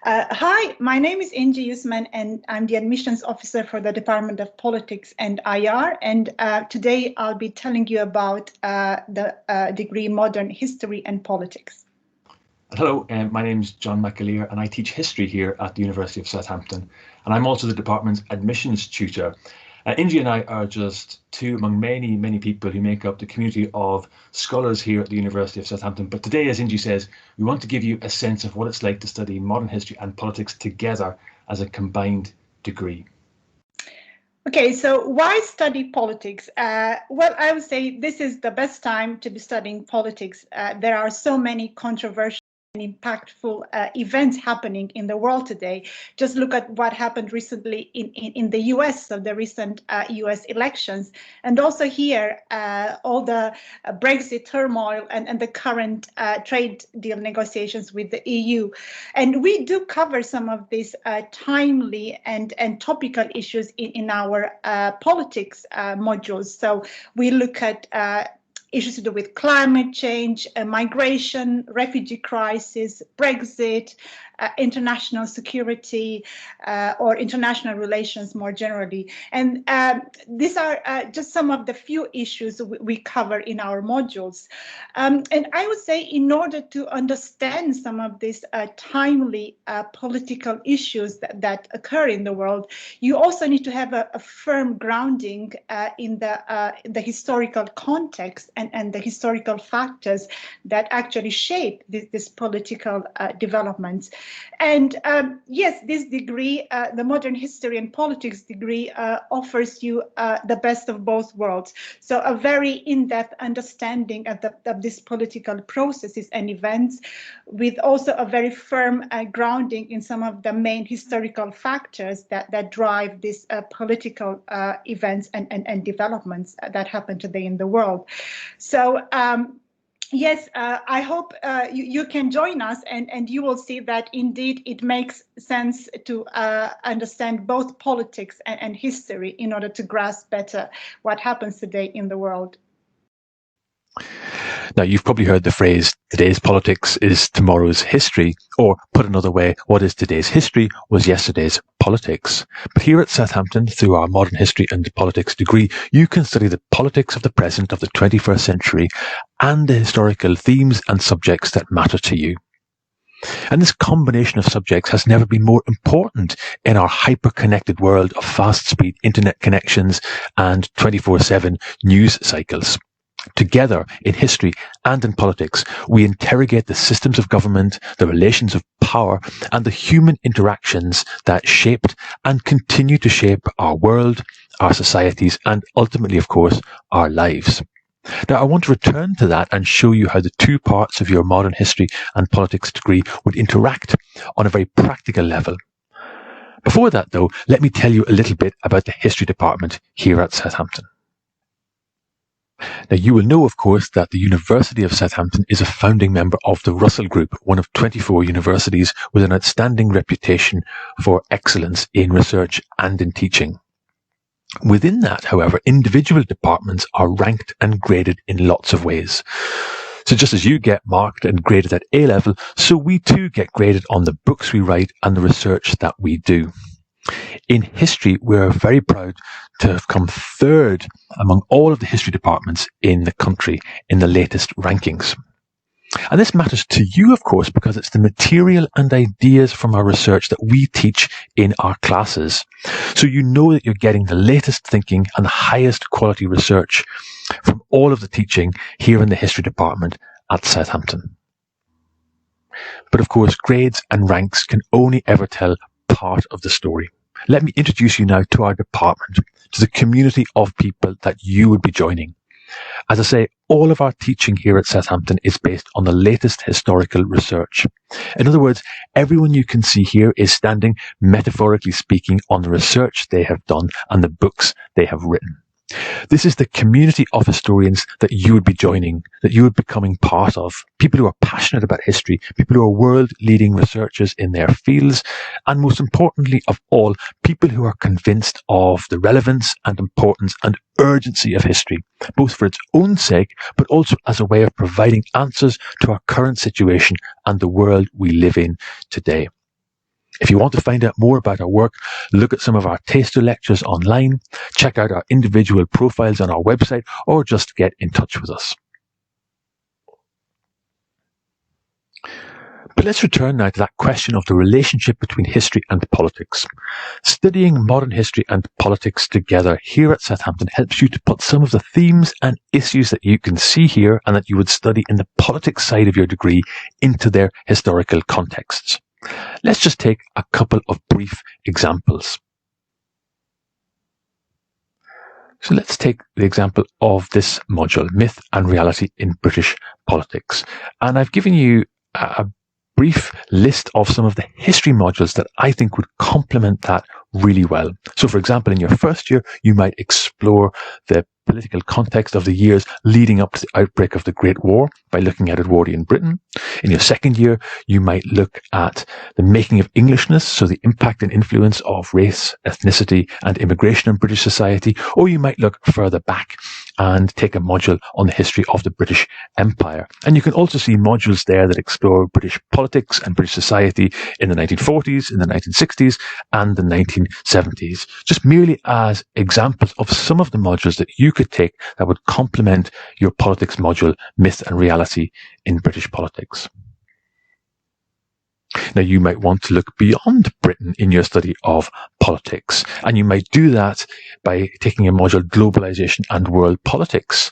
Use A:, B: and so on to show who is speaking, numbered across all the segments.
A: Hi, my name is Inji Usman, and I'm the admissions officer for the Department of Politics and IR. And today I'll be telling you about the degree Modern History and Politics.
B: Hello, my name is John McAleer, and I teach history here at the University of Southampton. And I'm also the department's admissions tutor. Inji and I are just two among many, many people who make up the community of scholars here at the University of Southampton. But today, as Inji says, we want to give you a sense of what it's like to study modern history and politics together as a combined degree.
A: Okay, so why study politics? Well, I would say this is the best time to be studying politics. There are so many controversial and impactful events happening in the world today. Just look at what happened recently in the US, so the recent US elections, and also here, all the Brexit turmoil and the current trade deal negotiations with the EU. And we do cover some of these timely and topical issues in our politics modules. So we look at issues to do with climate change, migration, refugee crisis, Brexit, international security, or international relations more generally. And these are just some of the few issues we cover in our modules. And I would say in order to understand some of these timely political issues that occur in the world, you also need to have a firm grounding in the historical context and the historical factors that actually shape this political developments. And yes, this degree, the Modern History and Politics degree, offers you the best of both worlds. So a very in-depth understanding of these political processes and events, with also a very firm grounding in some of the main historical factors that drive these political events and developments that happen today in the world. So yes, I hope you can join us, and you will see that indeed it makes sense to understand both politics and history in order to grasp better what happens today in the world.
C: Now, you've probably heard the phrase, today's politics is tomorrow's history, or put another way, what is today's history was yesterday's politics. But here at Southampton, through our Modern History and Politics degree, you can study the politics of the present of the 21st century and the historical themes and subjects that matter to you. And this combination of subjects has never been more important in our hyper-connected world of fast-speed internet connections and 24/7 news cycles. Together, in history and in politics, we interrogate the systems of government, the relations of power, and the human interactions that shaped and continue to shape our world, our societies, and ultimately, of course, our lives. Now, I want to return to that and show you how the two parts of your Modern History and Politics degree would interact on a very practical level. Before that, though, let me tell you a little bit about the History Department here at Southampton. Now, you will know, of course, that the University of Southampton is a founding member of the Russell Group, one of 24 universities with an outstanding reputation for excellence in research and in teaching. Within that, however, individual departments are ranked and graded in lots of ways. So just as you get marked and graded at A level, so we too get graded on the books we write and the research that we do. In history, we're very proud to have come third among all of the history departments in the country in the latest rankings. And this matters to you, of course, because it's the material and ideas from our research that we teach in our classes. So you know that you're getting the latest thinking and the highest quality research from all of the teaching here in the history department at Southampton. But of course, grades and ranks can only ever tell part of the story. Let me introduce you now to our department, to the community of people that you would be joining. As I say, all of our teaching here at Southampton is based on the latest historical research. In other words, everyone you can see here is standing, metaphorically speaking, on the research they have done and the books they have written. This is the community of historians that you would be joining, that you would be becoming part of. People who are passionate about history, people who are world-leading researchers in their fields, and most importantly of all, people who are convinced of the relevance and importance and urgency of history, both for its own sake, but also as a way of providing answers to our current situation and the world we live in today. If you want to find out more about our work, look at some of our taster lectures online, check out our individual profiles on our website, or just get in touch with us. But let's return now to that question of the relationship between history and politics. Studying modern history and politics together here at Southampton helps you to put some of the themes and issues that you can see here and that you would study in the politics side of your degree into their historical contexts. Let's just take a couple of brief examples. So let's take the example of this module, Myth and Reality in British Politics. And I've given you a brief list of some of the history modules that I think would complement that really well. So for example, in your first year, you might explore the political context of the years leading up to the outbreak of the Great War by looking at Edwardian Britain. In your second year, you might look at the making of Englishness, so the impact and influence of race, ethnicity, and immigration in British society, or you might look further back and take a module on the history of the British Empire. And you can also see modules there that explore British politics and British society in the 1940s, in the 1960s, and the 1970s, just merely as examples of some of the modules that you could take that would complement your politics module, Myth and Reality in British Politics. Now, you might want to look beyond Britain in your study of politics, and you might do that by taking a module, Globalization and World Politics.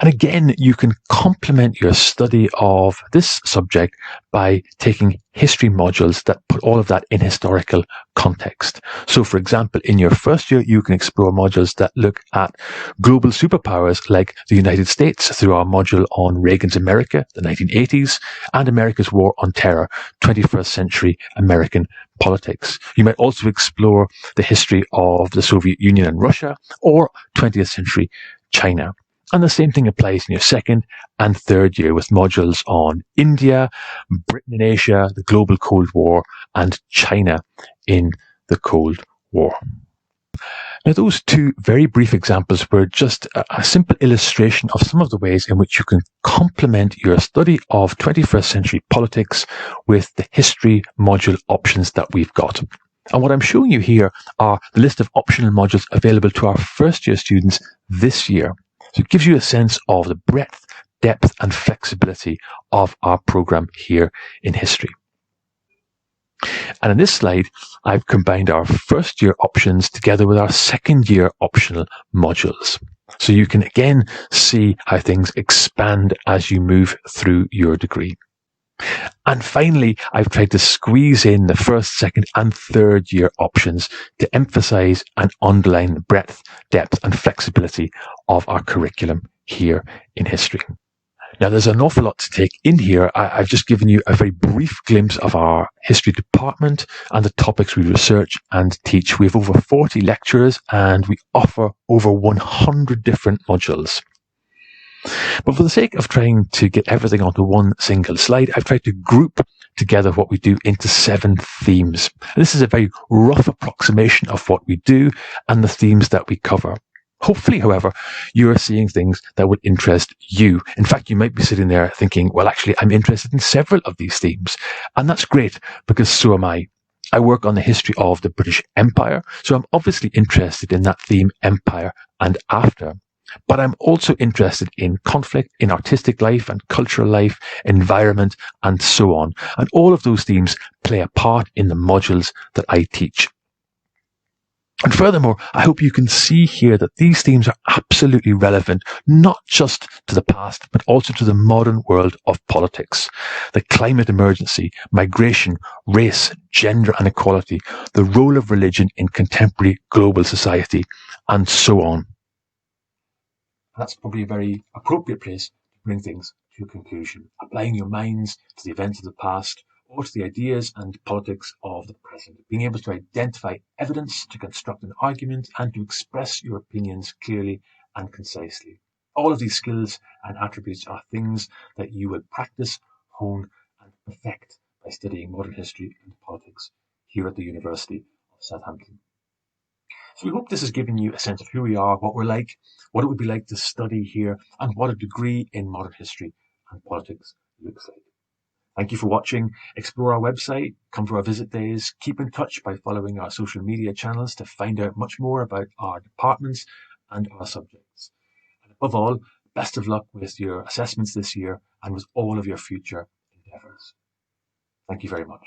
C: And again, you can complement your study of this subject by taking history modules that put all of that in historical context. So, for example, in your first year, you can explore modules that look at global superpowers like the United States through our module on Reagan's America, the 1980s, and America's War on Terror, 21st century American politics. You might also explore the history of the Soviet Union and Russia, or 20th century China. And the same thing applies in your second and third year with modules on India, Britain in Asia, the global Cold War, and China in the Cold War. Now, those two very brief examples were just a simple illustration of some of the ways in which you can complement your study of 21st century politics with the history module options that we've got. And what I'm showing you here are the list of optional modules available to our first year students this year. So it gives you a sense of the breadth, depth, and flexibility of our program here in history. And in this slide, I've combined our first year options together with our second year optional modules. So you can again see how things expand as you move through your degree. And finally, I've tried to squeeze in the first, second, and third year options to emphasize and underline the breadth, depth, and flexibility of our curriculum here in history. Now, there's an awful lot to take in here. I've just given you a very brief glimpse of our history department and the topics we research and teach. We have over 40 lecturers and we offer over 100 different modules. But for the sake of trying to get everything onto one single slide, I've tried to group together what we do into 7 themes. And this is a very rough approximation of what we do and the themes that we cover. Hopefully, however, you are seeing things that would interest you. In fact, you might be sitting there thinking, well, actually, I'm interested in several of these themes. And that's great, because so am I. I work on the history of the British Empire, so I'm obviously interested in that theme, Empire and After. But I'm also interested in conflict, in artistic life and cultural life, environment, and so on. And all of those themes play a part in the modules that I teach. And furthermore, I hope you can see here that these themes are absolutely relevant, not just to the past, but also to the modern world of politics. The climate emergency, migration, race, gender and equality, the role of religion in contemporary global society, and so on. That's probably a very appropriate place to bring things to a conclusion, applying your minds to the events of the past or to the ideas and politics of the present, being able to identify evidence, to construct an argument, and to express your opinions clearly and concisely. All of these skills and attributes are things that you will practice, hone, and perfect by studying modern history and politics here at the University of Southampton. So we hope this has given you a sense of who we are, what we're like, what it would be like to study here, and what a degree in modern history and politics looks like.
B: Thank you for watching. Explore our website, come to our visit days, keep in touch by following our social media channels to find out much more about our departments and our subjects. And above all, best of luck with your assessments this year and with all of your future endeavours. Thank you very much.